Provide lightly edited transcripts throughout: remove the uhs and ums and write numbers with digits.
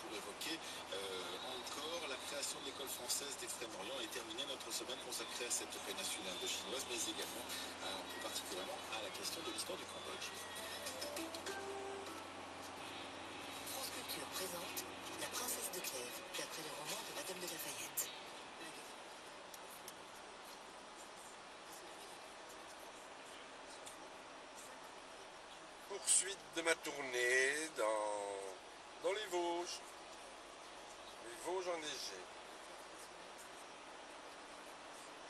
pour évoquer encore la création de l'école française d'Extrême-Orient et terminer notre semaine consacrée à cette péninsule indochinoise, mais également plus particulièrement à la question de l'histoire du Cambodge. France Culture présente La Princesse de Clèves, d'après le roman de Madame de Lafayette. Poursuite de ma tournée dans les Vosges enneigées.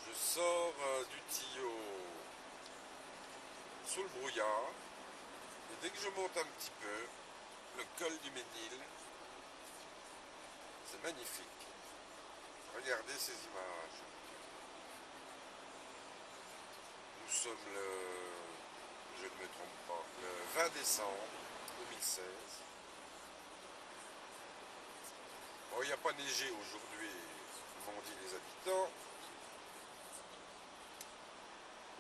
Je sors du Tillot sous le brouillard et dès que je monte un petit peu, le col du Ménil, c'est magnifique. Regardez ces images. Nous sommes je ne me trompe pas, le 20 décembre 2016. Bon, il n'y a pas neigé aujourd'hui, m'ont dit les habitants.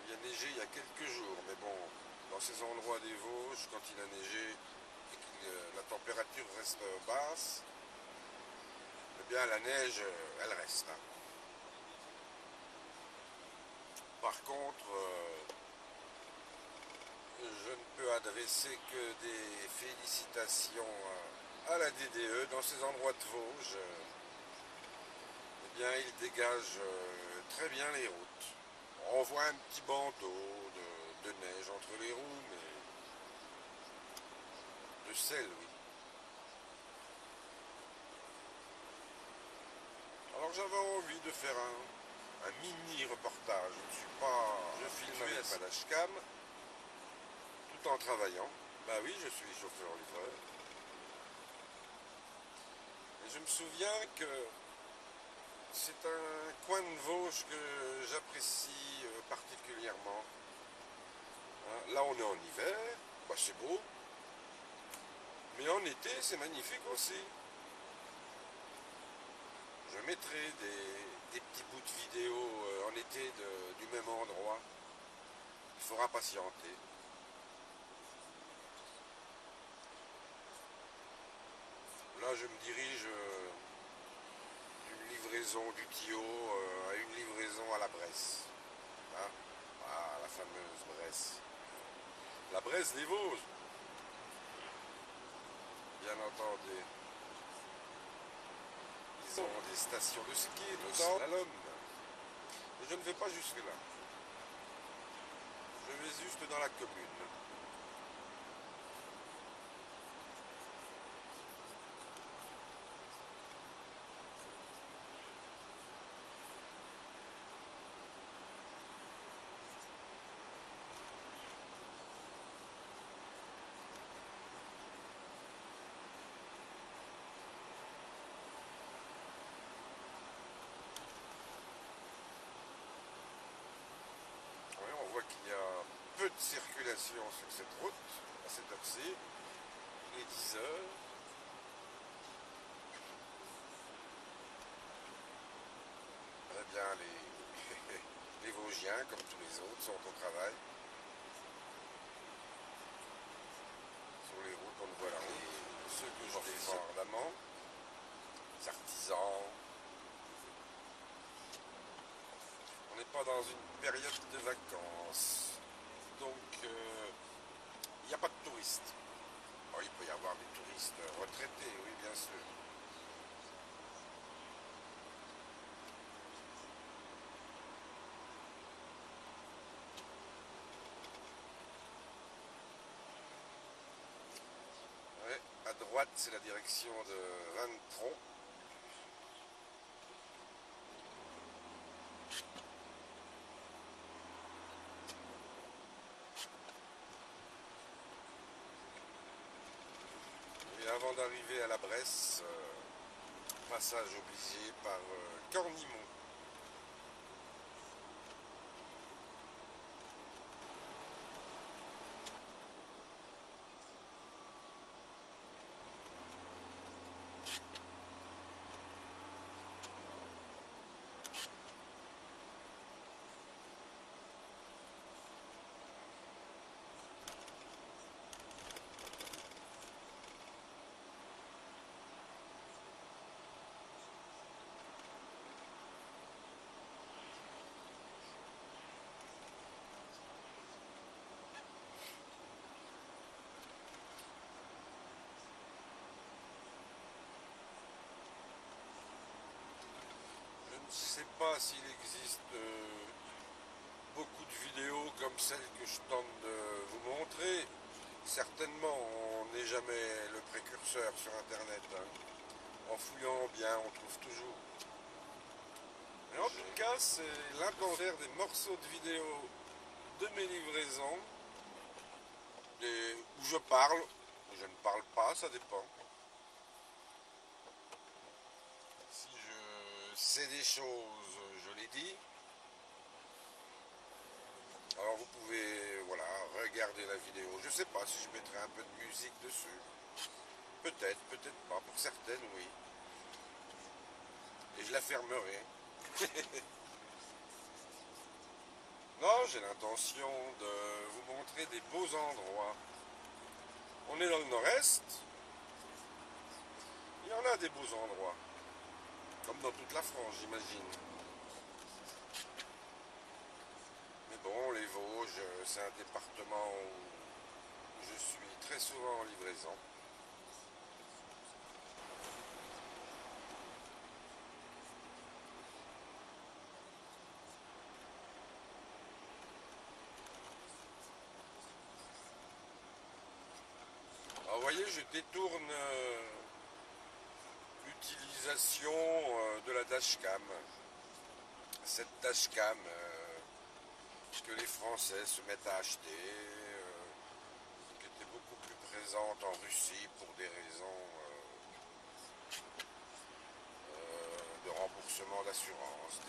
Il y a neigé il y a quelques jours, mais bon, dans ces endroits des Vosges, quand il a neigé et que la température reste basse, eh bien la neige, elle reste. Hein. Par contre, je ne peux adresser que des félicitations à la DDE dans ces endroits de Vosges. Eh bien, ils dégagent très bien les routes. On voit un petit bandeau de neige entre les roues, mais de sel, oui. Alors j'avais envie de faire un mini reportage. Je filme avec ma dashcam tout en travaillant. Bah oui, je suis chauffeur-livreur. Et je me souviens que c'est un coin de Vosges que j'apprécie particulièrement. Hein, là, on est en hiver, bah, c'est beau. Mais en été, c'est magnifique aussi. Je mettrai des petits bouts de vidéo en été du même endroit. Il faudra patienter. Là, je me dirige d'une livraison du Tillot à une livraison à la Bresse. Hein, ah, la fameuse Bresse. La Bresse des Vosges. Bien entendu. Ils ont des stations de ski, de slalom. Mais je ne vais pas jusque là. Je vais juste dans la commune. On voit qu'il y a peu de circulation sur cette route à cette heure-ci. Il est 10 heures. Eh bien, les Vosgiens, comme tous les autres, sont au travail. Sur les routes, on le voit là. Et ceux que je défends ardemment, les artisans. On n'est pas dans une période de vacances, donc il n'y a pas de touristes. Bon, il peut y avoir des touristes retraités, oui, bien sûr. Ouais, à droite, c'est la direction de Vintron. Et avant d'arriver à la Bresse, passage obligé par Cornimont. sais pas s'il existe beaucoup de vidéos comme celle que je tente de vous montrer. Certainement, on n'est jamais le précurseur sur Internet. Hein. En fouillant bien, on trouve toujours. Mais en tout cas, c'est l'inventaire des morceaux de vidéos de mes livraisons, où je parle, ou je ne parle pas, ça dépend. Si je sais des choses, je les dis. Alors vous pouvez, voilà, regarder la vidéo. Je sais pas si je mettrai un peu de musique dessus. Peut-être, peut-être pas. Pour certaines, oui. Et je la fermerai. Non, j'ai l'intention de vous montrer des beaux endroits. On est dans le nord-est. Il y en a des beaux endroits. Comme dans toute la France, j'imagine. Mais bon, les Vosges, c'est un département où je suis très souvent en livraison. Alors, vous voyez, je détourne l'utilisation de la dashcam. Cette dashcam que les Français se mettent à acheter, qui était beaucoup plus présente en Russie pour des raisons de remboursement d'assurance,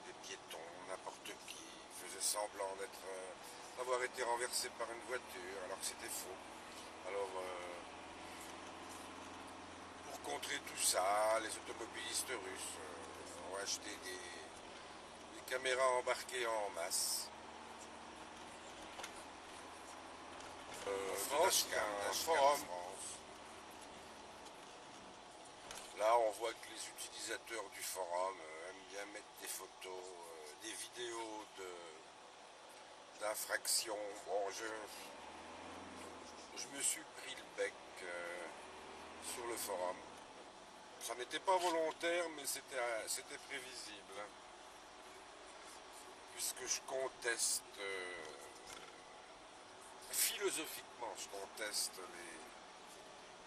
des piétons, n'importe qui faisait semblant d'avoir été renversé par une voiture alors que c'était faux. Alors, pour contrer tout ça, les automobilistes russes ont acheté des caméras embarquées en masse. En France, un forum. Là, on voit que les utilisateurs du forum aiment bien mettre des photos, des vidéos d'infractions. Bon, je me suis pris le bec sur le forum. Ça n'était pas volontaire, mais c'était prévisible. Puisque je conteste, philosophiquement, je conteste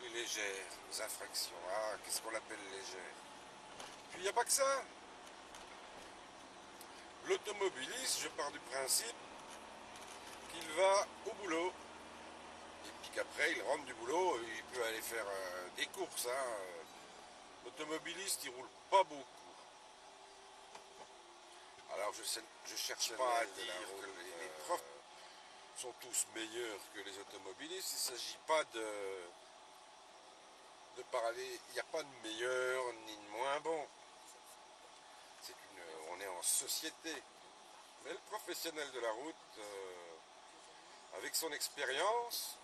les légères infractions. Ah, qu'est-ce qu'on appelle légères? Puis il n'y a pas que ça. L'automobiliste, je pars du principe qu'il va au boulot. Et puis qu'après, il rentre du boulot, il peut aller faire des courses. Hein. L'automobiliste, il roule pas beaucoup. Alors je cherche pas à dire que les profs sont tous meilleurs que les automobilistes. Il ne s'agit pas de parler, il n'y a pas de meilleur ni de moins bon. On est en société. Mais le professionnel de la route, avec son expérience,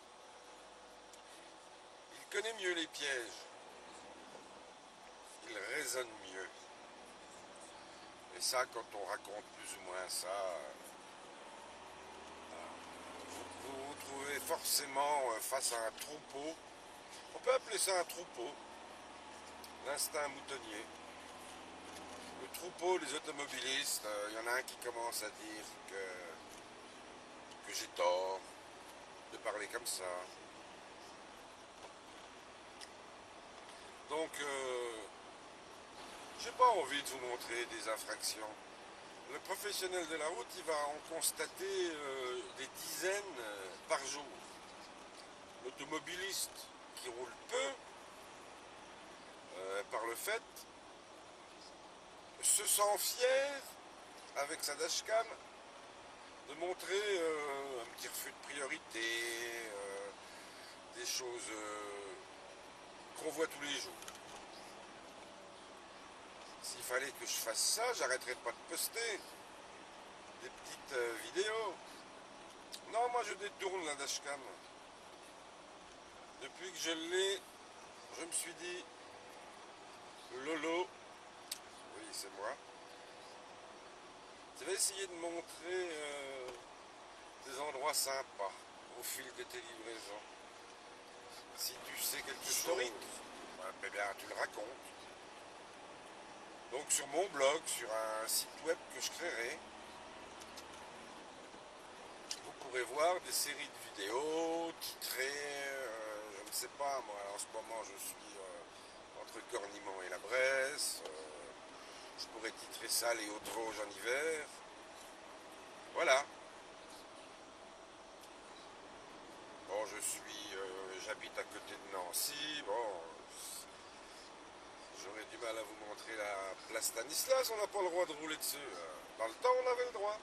il connaît mieux les pièges. Il raisonne mieux. Et ça, quand on raconte plus ou moins ça, vous vous trouvez forcément face à un troupeau. On peut appeler ça un troupeau, l'instinct moutonnier. Le troupeau des automobilistes, il y en a un qui commence à dire que j'ai tort de parler comme ça. Donc, j'ai pas envie de vous montrer des infractions. Le professionnel de la route, il va en constater des dizaines par jour. L'automobiliste qui roule peu, par le fait, se sent fier, avec sa dashcam, de montrer un petit refus de priorité, des choses qu'on voit tous les jours. S'il fallait que je fasse ça, j'arrêterais pas de poster des petites vidéos. Non, moi je détourne la dashcam. Depuis que je l'ai, je me suis dit, Lolo, oui c'est moi, je vais essayer de montrer des endroits sympas au fil de tes livraisons. Si tu sais quelque chose, eh bien tu le racontes. Donc sur mon blog, sur un site web que je créerai, vous pourrez voir des séries de vidéos titrées, je ne sais pas, moi en ce moment je suis entre Cornimont et la Bresse, je pourrais titrer ça les Hauts-de-Vosges en hiver, voilà. Bon, j'habite à côté de Nancy, bon, j'aurais du mal à vous montrer la place Stanislas, on n'a pas le droit de rouler dessus. Dans le temps, on avait le droit.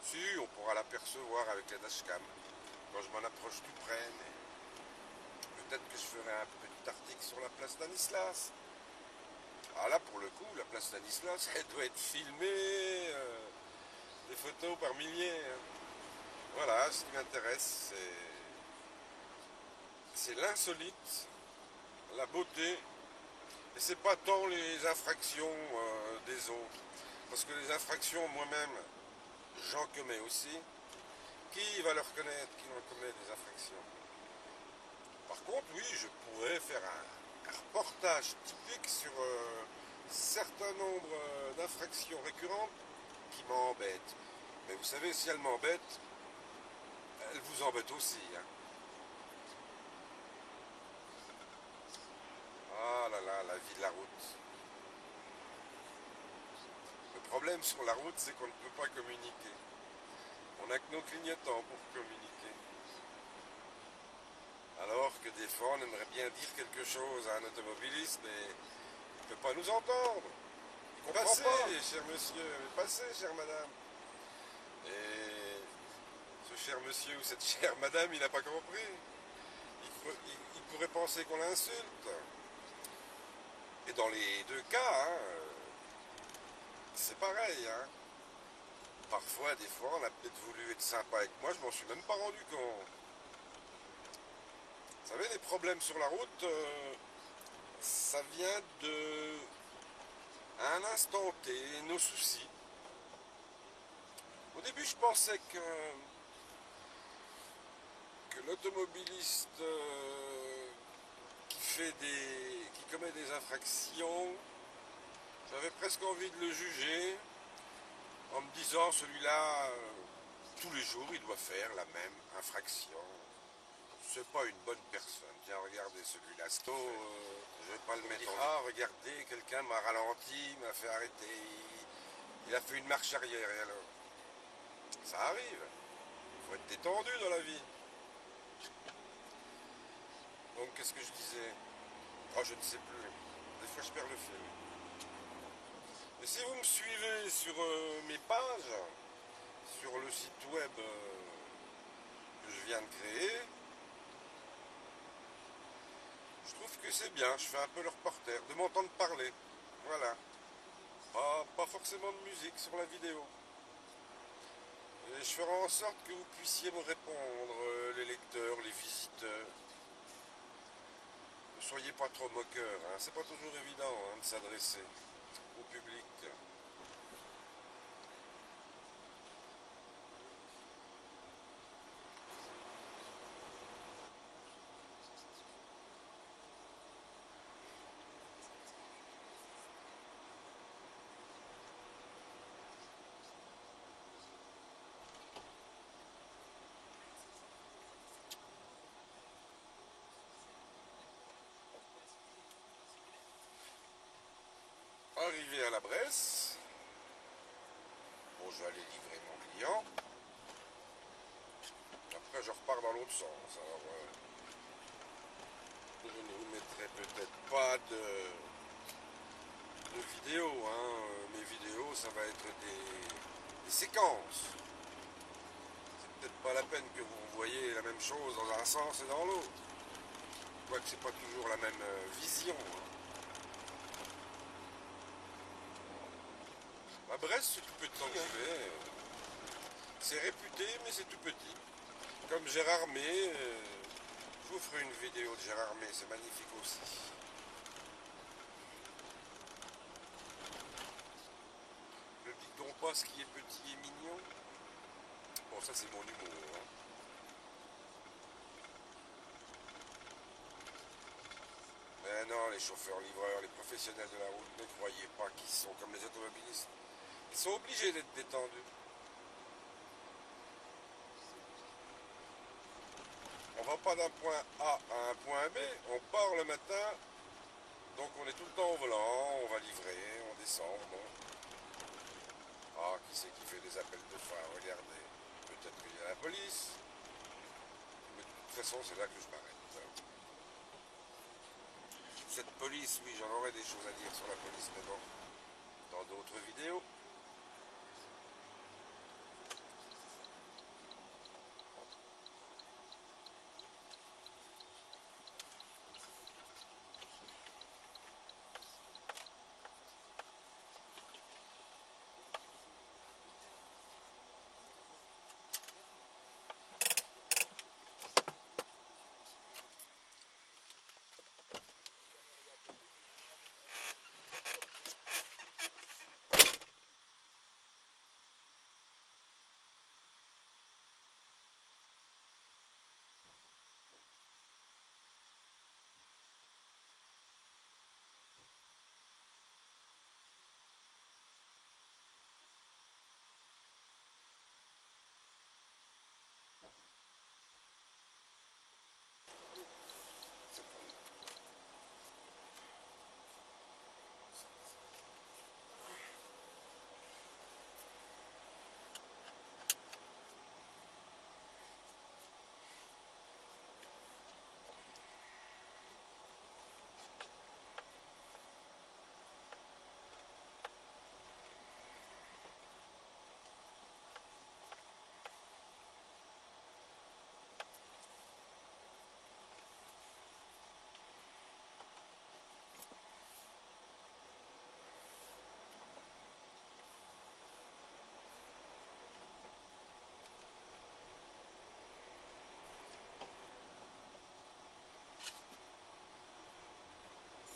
Si, on pourra l'apercevoir avec les dashcam, quand je m'en approche tout près, mais peut-être que je ferai un petit article sur la place Stanislas. Ah là, pour le coup, la place Stanislas, elle doit être filmée, des photos par milliers. Voilà, ce qui m'intéresse, c'est l'insolite, la beauté, et c'est pas tant les infractions des autres, parce que les infractions, moi-même, j'en commets aussi. Qui va le reconnaître qui en commet des infractions? Par contre, oui, je pourrais faire un reportage typique sur un certain nombre d'infractions récurrentes qui m'embêtent. Mais vous savez, si elles m'embêtent, elles vous embêtent aussi. Hein. Ah là là, la vie de la route. Le problème sur la route, c'est qu'on ne peut pas communiquer. On n'a que nos clignotants pour communiquer. Alors que des fois, on aimerait bien dire quelque chose à un automobiliste, mais il ne peut pas nous entendre. Il comprend pas. Cher monsieur, passez, chère madame. Et ce cher monsieur ou cette chère madame, il n'a pas compris. Il pourrait penser qu'on l'insulte. Et dans les deux cas, hein, c'est pareil. Hein. Parfois, des fois, on a peut-être voulu être sympa avec moi, je m'en suis même pas rendu compte. Vous savez, les problèmes sur la route, ça vient de, à un instant T, nos soucis. Au début, je pensais que l'automobiliste qui commet des infractions, j'avais presque envie de le juger, en me disant, celui-là, tous les jours, il doit faire la même infraction. C'est pas une bonne personne. Tiens, regardez celui-là. Je vais pas le mettre en... Ah, regardez, quelqu'un m'a ralenti, m'a fait arrêter. Il a fait une marche arrière, et alors? Ça arrive. Il faut être détendu dans la vie. Donc, qu'est-ce que je disais? Oh, je ne sais plus. Des fois, je perds le fil. Mais si vous me suivez sur mes pages, sur le site web que je viens de créer, je trouve que c'est bien, je fais un peu le reporter, de m'entendre parler. Voilà. Pas forcément de musique sur la vidéo. Et je ferai en sorte que vous puissiez me répondre, les lecteurs, les visiteurs. Ne soyez pas trop moqueurs, hein. C'est pas toujours évident hein, de s'adresser au public. Arrivé à la Bresse, bon, je vais aller livrer mon client. Après, je repars dans l'autre sens. Alors, je ne vous mettrai peut-être pas de vidéos. Hein. Mes vidéos, ça va être des séquences. C'est peut-être pas la peine que vous voyez la même chose dans un sens et dans l'autre. Quoique c'est pas toujours la même vision. Hein. La Bresse, c'est tout petit. Hein. C'est réputé, mais c'est tout petit. Comme Gérard May, je vous ferai une vidéo de Gérard May, c'est magnifique aussi. Ne dit-on pas ce qui est petit et mignon? Bon, ça c'est mon humour. Hein. Mais maintenant, les chauffeurs-livreurs, les professionnels de la route, ne croyez pas qu'ils sont comme les automobilistes. Ils sont obligés d'être détendus. On va pas d'un point A à un point B, on part le matin, donc on est tout le temps au volant, on va livrer, on descend, on monte. Ah, qui c'est qui fait des appels de phare? Regardez, peut-être qu'il y a la police, mais de toute façon c'est là que je m'arrête. Cette police, oui, j'en aurais des choses à dire sur la police, mais bon, dans d'autres vidéos.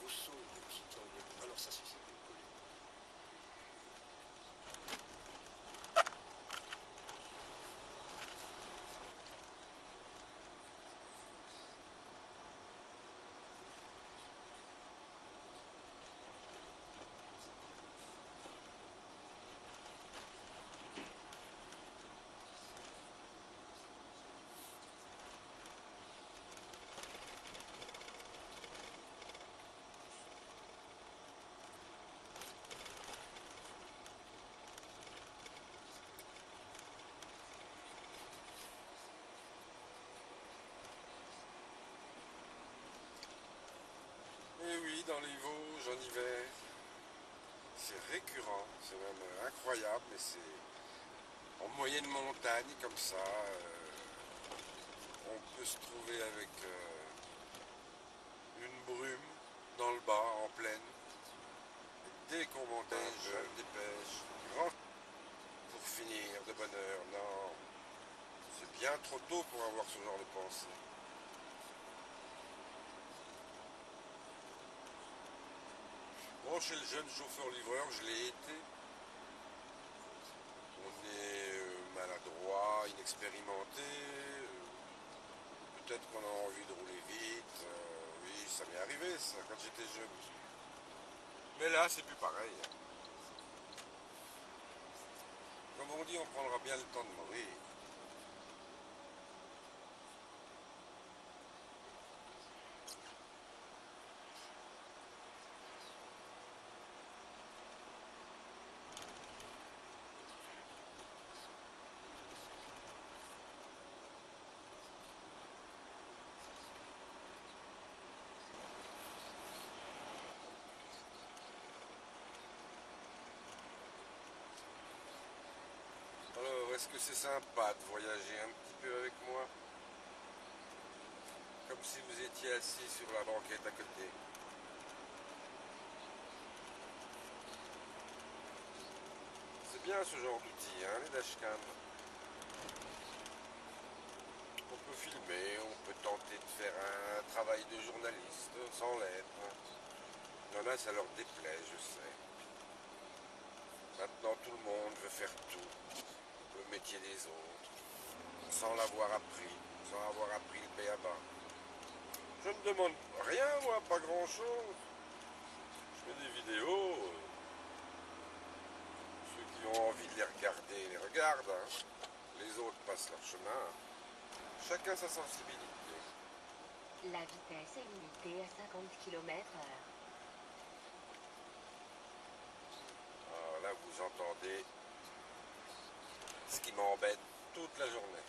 Rousseau quittant le... Alors ça suscite une polémique. Et oui, dans les Vosges, en hiver, c'est récurrent, c'est même incroyable, mais c'est en moyenne montagne comme ça, on peut se trouver avec une brume dans le bas, en plaine. Et dès qu'on monte un peu, dépêche, grand pour finir de bonne heure. Non, c'est bien trop tôt pour avoir ce genre de pensée. Bon, chez le jeune chauffeur-livreur, je l'ai été. On est maladroit, inexpérimenté. Peut-être qu'on a envie de rouler vite. Oui, ça m'est arrivé, ça, quand j'étais jeune. Mais là, c'est plus pareil. Comme on dit, on prendra bien le temps de mourir. Alors, est-ce que c'est sympa de voyager un petit peu avec moi? Comme si vous étiez assis sur la banquette à côté. C'est bien ce genre d'outil, hein, les dashcams. On peut filmer, on peut tenter de faire un travail de journaliste sans l'être. Il y en a, ça leur déplaît, je sais. Maintenant, tout le monde veut faire tout, le métier des autres, sans l'avoir appris, sans avoir appris le b.a.-ba. Je ne demande rien, moi, pas grand-chose. Je mets des vidéos. Ceux qui ont envie de les regarder, les regardent. Hein. Les autres passent leur chemin. Chacun sa sensibilité. La vitesse est limitée à 50 km/h. Alors là, vous entendez ce qui m'embête toute la journée.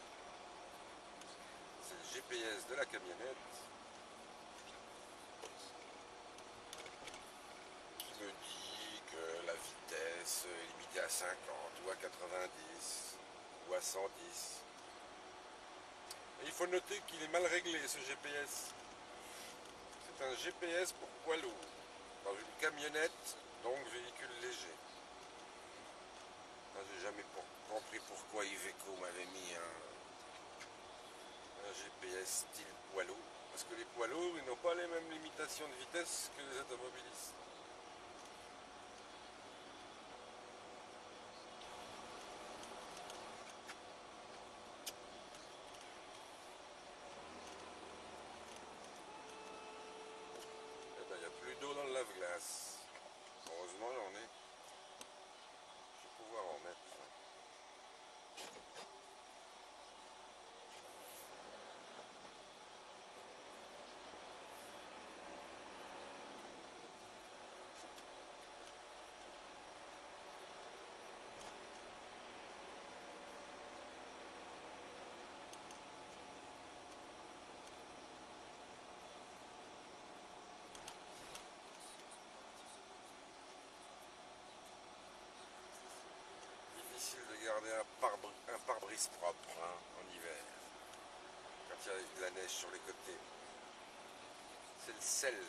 C'est le GPS de la camionnette qui me dit que la vitesse est limitée à 50 ou à 90 ou à 110. Et il faut noter qu'il est mal réglé ce GPS. C'est un GPS pour poids lourd, dans une camionnette, donc véhicule léger. J'ai jamais compris pourquoi Iveco m'avait mis un GPS style poids lourd. Parce que les poids lourds, ils n'ont pas les mêmes limitations de vitesse que les automobilistes. Eh ben, il n'y a plus d'eau dans le lave-glace. Heureusement, j'en ai. Je vais pouvoir en mettre. Difficile de garder un pare-brise propre hein, en hiver, quand il y a de la neige sur les côtés. C'est le sel.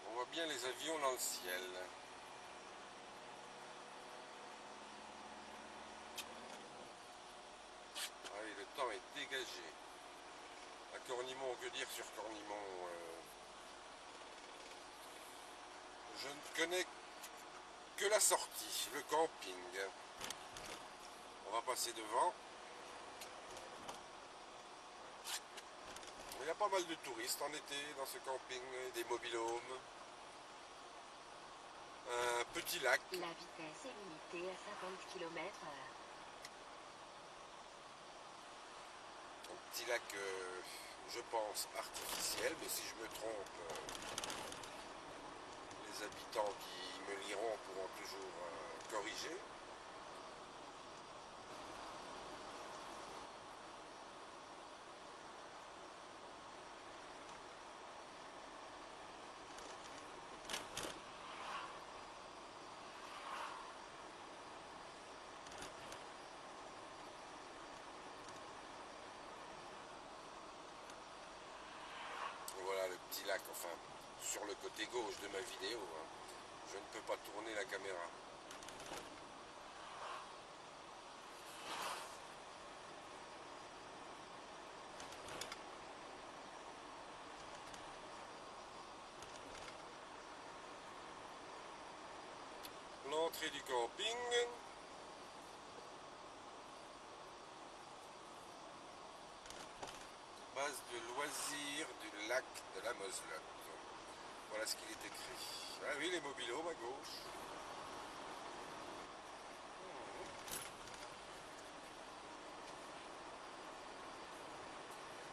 On voit bien les avions dans le ciel. Ah oui, le temps est dégagé. À Cornimont, que dire sur Cornimont je ne connais que la sortie, le camping. On va passer devant. Il y a pas mal de touristes en été dans ce camping, des mobil-homes. Un petit lac. La vitesse est limitée à 50 km/h. Un petit lac, je pense, artificiel, mais si je me trompe, les habitants qui me liront pourront toujours corriger. cardiaque, enfin, sur le côté gauche de ma vidéo. Hein. Je ne peux pas tourner la caméra. L'entrée du camping. Base de loisirs du lac de la Moselotte. Voilà ce qu'il est écrit. Ah oui, les mobilhomes à gauche.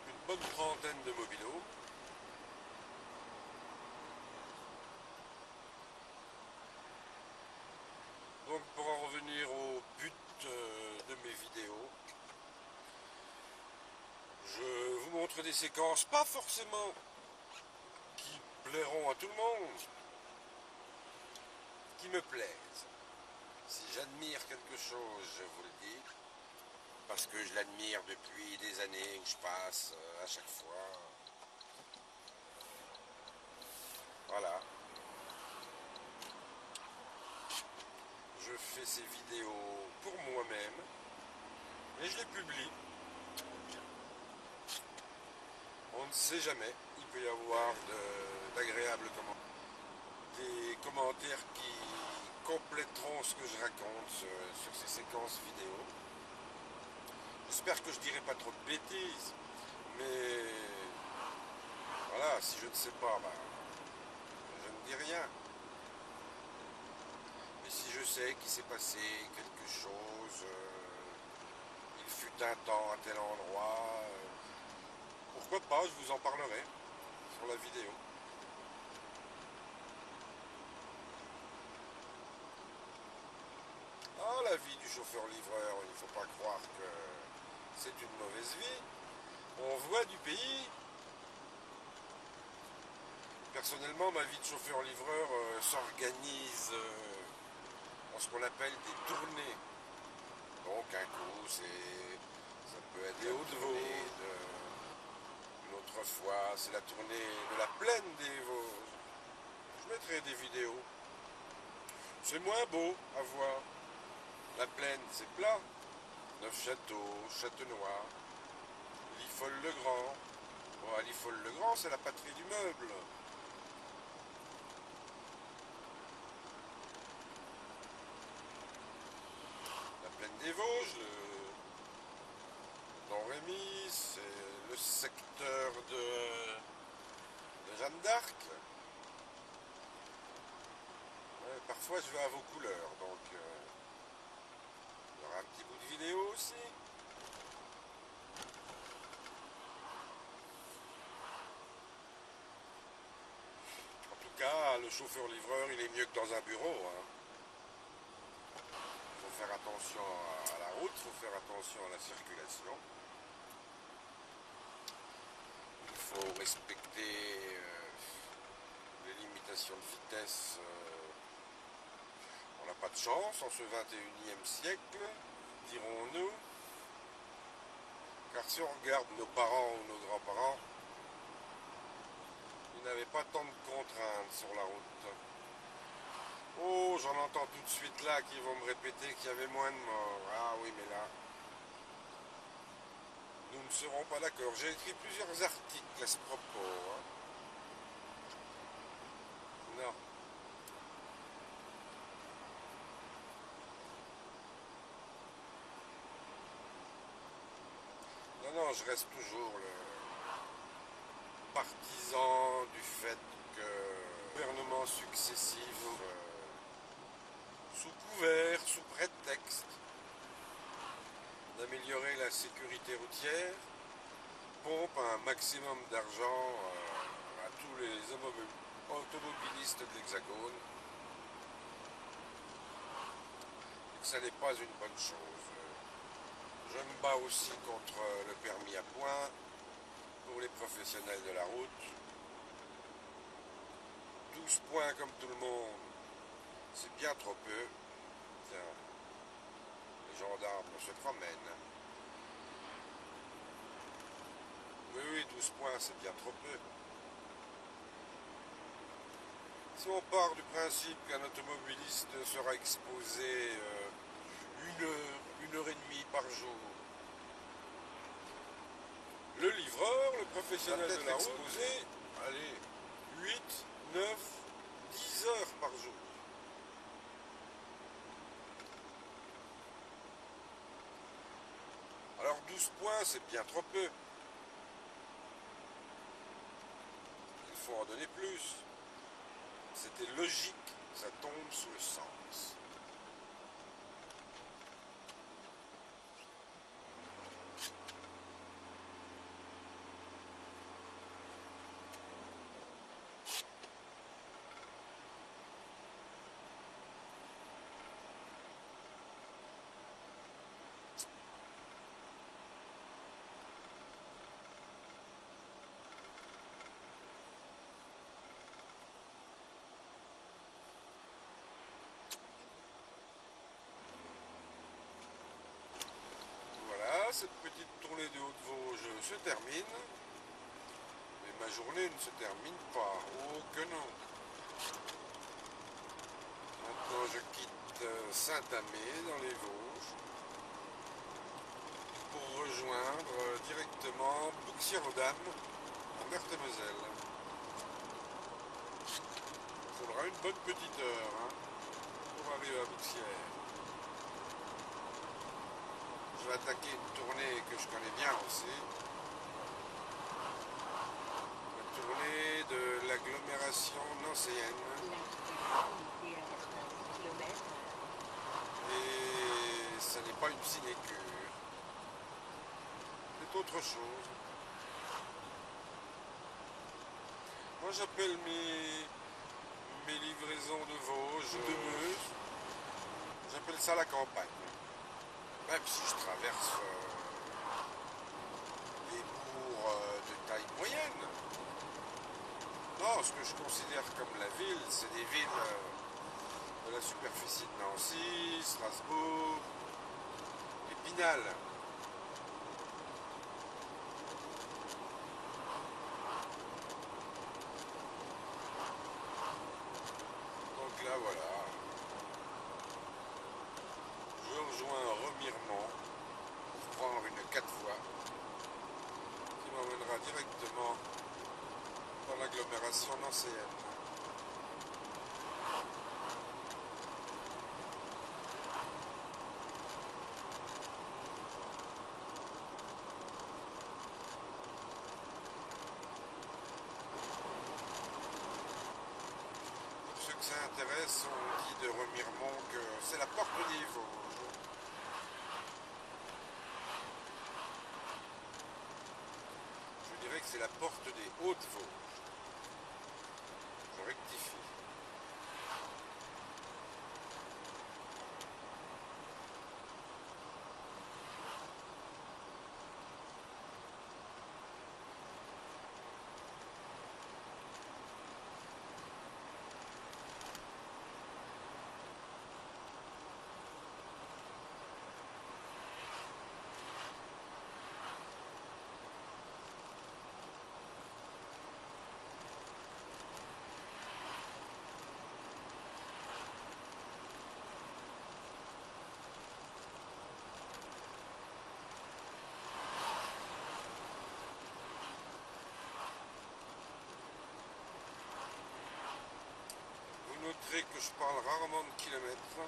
Une bonne trentaine de mobilhomes. Donc pour en revenir au but de mes vidéos, je vous montre des séquences pas forcément qui plairont à tout le monde, qui me plaisent. Si j'admire quelque chose, je vous le dis, parce que je l'admire depuis des années que je passe à chaque fois. Voilà. Je fais ces vidéos pour moi-même et je les publie. On ne sait jamais, il peut y avoir d'agréables commentaires. Des commentaires qui compléteront ce que je raconte sur ces séquences vidéo. J'espère que je dirai pas trop de bêtises, mais voilà, si je ne sais pas, bah, je ne dis rien. Mais si je sais qu'il s'est passé quelque chose, il fut un temps à tel endroit, pourquoi pas, je vous en parlerai sur la vidéo. Ah, la vie du chauffeur-livreur, il ne faut pas croire que c'est une mauvaise vie. On voit du pays. Personnellement, ma vie de chauffeur-livreur s'organise en ce qu'on appelle des tournées. Donc un coup, ça peut être des Hauts-de-Vosges, une autre fois, c'est la tournée de la plaine des Vosges. Je mettrai des vidéos. C'est moins beau à voir. La plaine, c'est plat. Neufchâteau, Châtenois, Liffol-le-Grand. Bon, à Liffol-le-Grand, c'est la patrie du meuble. La plaine des Vosges, Don-Rémy, c'est le secteur de Jeanne d'Arc. Ouais, parfois, je vais à vos couleurs, donc il y aura un petit bout de vidéo aussi. En tout cas, le chauffeur-livreur, il est mieux que dans un bureau. Hein. Il faut faire attention à la route, il faut faire attention à la circulation. Il faut respecter les limitations de vitesse. On n'a pas de chance en ce 21e siècle, dirons-nous. Car si on regarde nos parents ou nos grands-parents, ils n'avaient pas tant de contraintes sur la route. Oh, j'en entends tout de suite là qui vont me répéter qu'il y avait moins de morts. Ah oui, mais là, nous ne serons pas d'accord. J'ai écrit plusieurs articles à ce propos. Hein. Non. Non, je reste toujours le partisan du fait que gouvernements successifs, sous couvert, sous prétexte d'améliorer la sécurité routière, pompent un maximum d'argent à tous les automobilistes de l'Hexagone. Et que ça n'est pas une bonne chose. Je me bats aussi contre le permis à points pour les professionnels de la route. 12 points comme tout le monde, c'est bien trop peu. Tiens, les gendarmes se promènent. Oui, 12 points, c'est bien trop peu. Si on part du principe qu'un automobiliste sera exposé 1 heure, 1 heure et demie par jour, le livreur, le professionnel de la route, exposé, allez, 8, 9, 10 heures par jour. Alors 12 points, c'est bien trop peu. Il faut en donner plus. C'était logique, ça tombe sous le sens. Cette petite tournée de Haute-Vosges se termine, mais ma journée ne se termine pas, oh que non. Maintenant je quitte Saint-Amé dans les Vosges pour rejoindre directement Bouxières-aux-Dames en Meurthe-et-Moselle. Il faudra une bonne petite heure pour arriver à Bouxières. Je vais attaquer une tournée que je connais bien aussi. La tournée de l'agglomération nancéenne. Et ce n'est pas une sinécure. C'est autre chose. Moi j'appelle mes livraisons de Vosges, de Meuse, j'appelle ça la campagne. Même si je traverse des bourgs de taille moyenne. Non, ce que je considère comme la ville, c'est des villes de la superficie de Nancy, Strasbourg, Épinal. Donc là, voilà. Je rejoins Remiremont pour prendre une 4 voies qui m'emmènera directement dans l'agglomération nancéenne. Pour ceux que ça intéresse, on dit de Remiremont que c'est la porte des Vosges. Que c'est la porte des Hautes-Vosges. Je rectifie. Vous noterez que je parle rarement de kilomètres.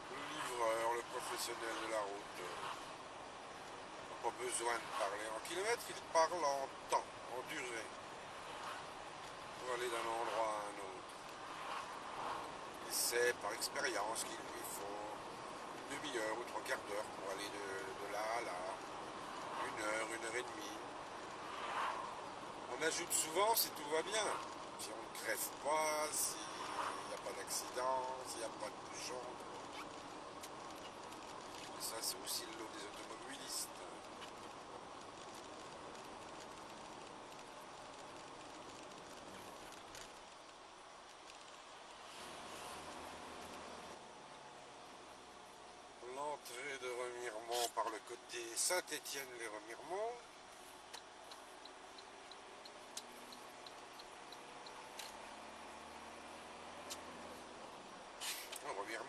Le livreur, le professionnel de la route, n'a pas besoin de parler en kilomètres, il parle en temps, en durée, pour aller d'un endroit à un autre. Il sait par expérience qu'il lui faut une demi-heure ou 3/4 d'heure pour aller de là à là, 1 heure et demie. On ajoute souvent si tout va bien, si on ne crève pas, s'il n'y a pas d'accident, s'il n'y a pas de bouchon. Et ça, c'est aussi le lot des automobilistes. L'entrée de Remiremont par le côté Saint-Étienne-les-Remiremont.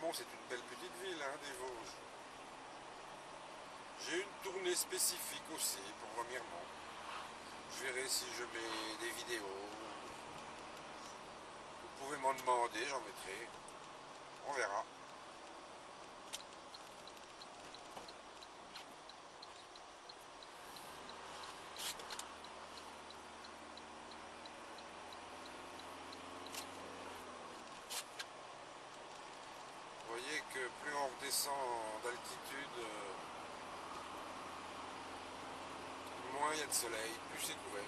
Mâcon, c'est une belle petite ville, hein, des Vosges. J'ai une tournée spécifique aussi pour Remiremont. Je verrai si je mets des vidéos. Vous pouvez m'en demander, j'en mettrai. On verra. Vous voyez que plus on redescend d'altitude, moins il y a de soleil, plus c'est couvert.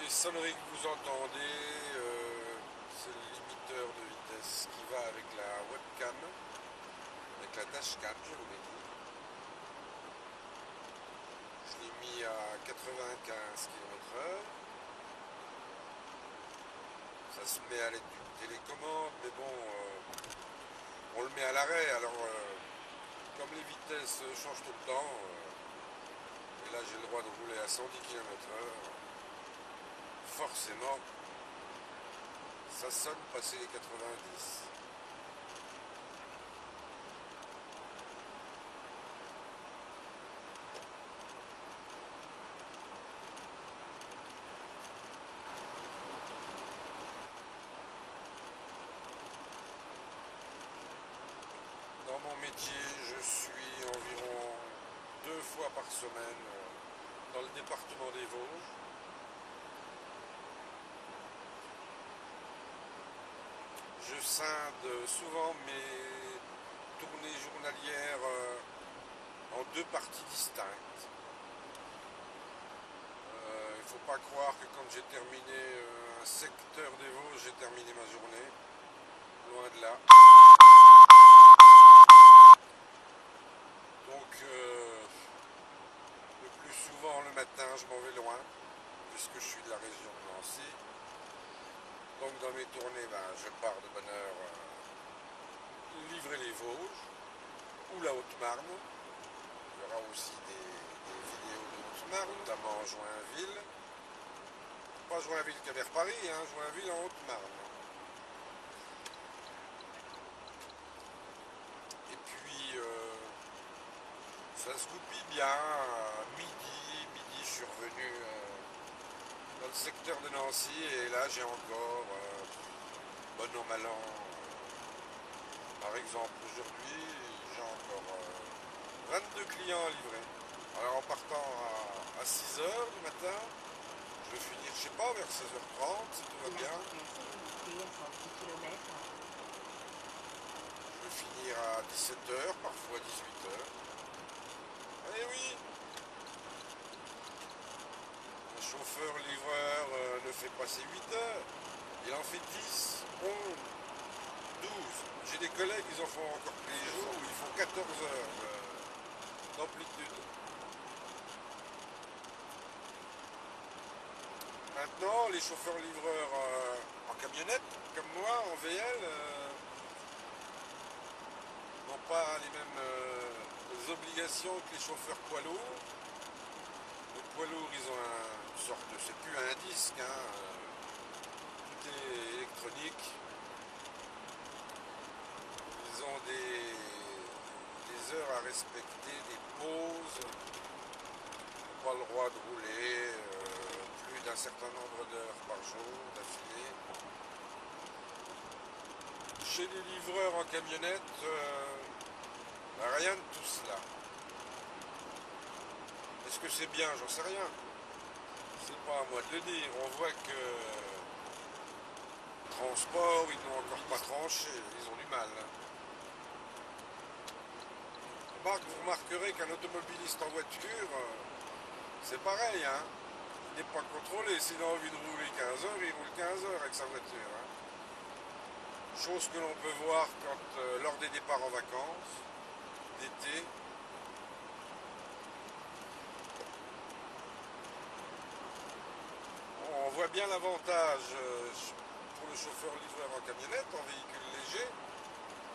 Les sonneries que vous entendez, c'est le limiteur de vitesse qui va avec la webcam, avec la dashcam, je vous l'ai dit. Je l'ai mis à 95 km/h. Ça se met à l'aide d'une télécommande, mais bon, on le met à l'arrêt, alors comme les vitesses changent tout le temps, et là j'ai le droit de rouler à 110 km/h, forcément, ça sonne passer les 90. Dans mon métier, je suis environ 2 fois par semaine dans le département des Vosges. Je scinde souvent mes tournées journalières en 2 parties distinctes. Il ne faut pas croire que quand j'ai terminé un secteur des Vosges, j'ai terminé ma journée. Loin de là. Donc, le plus souvent le matin, je m'en vais loin, puisque je suis de la région de Nancy. Donc dans mes tournées, je pars de bonne heure livrer les Vosges ou la Haute-Marne. Il y aura aussi des vidéos de Haute-Marne, notamment Joinville. Pas Joinville qui est vers Paris, hein, Joinville en Haute-Marne. Et puis ça se goupille bien. Midi, je suis revenu dans le secteur de Nancy et là j'ai encore, bon an mal an, par exemple aujourd'hui j'ai encore 22 clients à livrer. Alors en partant à 6 h du matin, je vais finir, je sais pas, vers 16 h 30 si tout va bien. Je vais finir à 17 h, parfois 18 h. Eh oui! Le chauffeur-livreur ne fait passer 8 heures, il en fait 10, 11, 12. J'ai des collègues, ils en font encore tous les jours, ils font 14 heures d'amplitude. Maintenant, les chauffeurs-livreurs en camionnette, comme moi, en VL, n'ont pas les mêmes obligations que les chauffeurs poids lourds. Les poids lourds, ils ont une sorte de, c'est plus un disque, hein, tout est électronique. Ils ont des heures à respecter, des pauses, pas le droit de rouler plus d'un certain nombre d'heures par jour d'affilée. Chez les livreurs en camionnette, rien de tout cela. Est-ce que c'est bien? J'en sais rien. C'est pas à moi de le dire. On voit que transport, ils n'ont encore pas tranché. Ils ont du mal. Vous remarquerez qu'un automobiliste en voiture, c'est pareil, hein. Il n'est pas contrôlé. S'il a envie de rouler 15 heures, il roule 15 heures avec sa voiture. Hein. Chose que l'on peut voir quand, lors des départs en vacances, d'été. On voit bien l'avantage pour le chauffeur-livreur en camionnette, en véhicule léger,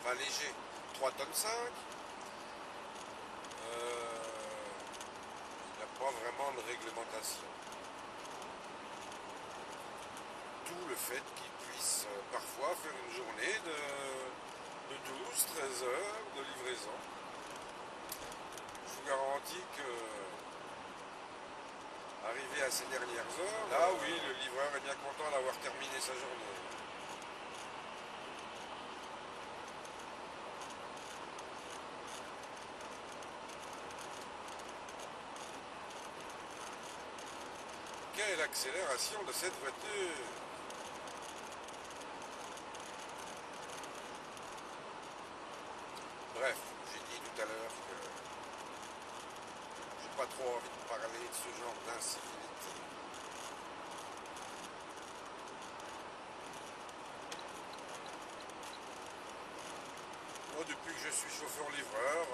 enfin léger, 3 tonnes 5. Il n'y a pas vraiment de réglementation. D'où le fait qu'il puisse parfois faire une journée de 12-13 heures de livraison. Je vous garantis que arrivé à ces dernières heures, là oui, le livreur est bien content d'avoir terminé sa journée. Quelle accélération de cette voiture! Bref, j'ai dit tout à l'heure que j'ai pas trop envie de parler de ce genre d'incivilité. Moi, depuis que je suis chauffeur-livreur,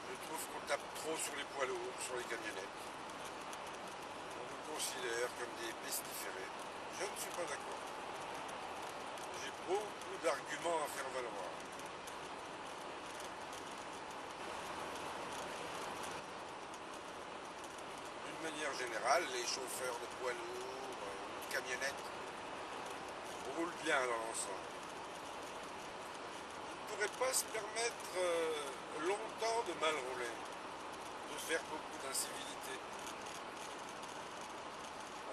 je trouve qu'on tape trop sur les poids lourds, sur les camionnettes. On nous considère comme des pestiférés. Je ne suis pas d'accord. J'ai beaucoup d'arguments à faire valoir. D'une manière générale, les chauffeurs de poids lourds, de camionnettes, roulent bien dans l'ensemble. Ils ne pourraient pas se permettre longtemps de mal rouler, de faire beaucoup d'incivilité.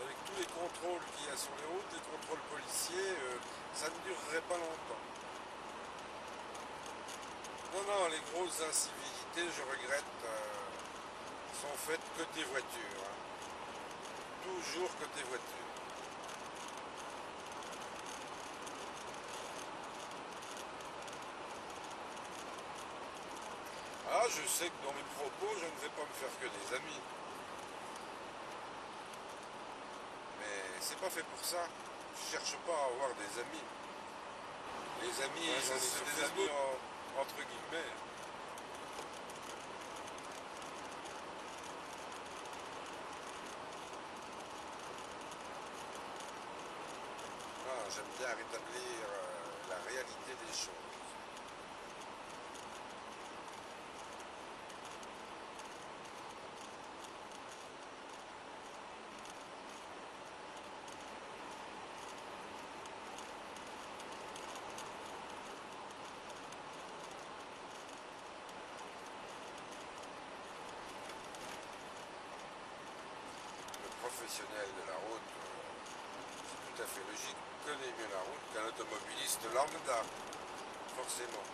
Avec tous les contrôles qu'il y a sur les routes, les contrôles policiers, ça ne durerait pas longtemps. Non, les grosses incivilités, je regrette, sont faites côté voiture. Hein. Toujours côté voiture. Ah, je sais que dans mes propos, je ne vais pas me faire que des amis. Mais c'est pas fait pour ça. Je cherche pas à avoir des amis. Les amis, Ouais, c'est des amis entre guillemets. Ah, j'aime bien rétablir la réalité des choses. Professionnel de la route, c'est tout à fait logique, connaît mieux la route qu'un automobiliste lambda, forcément.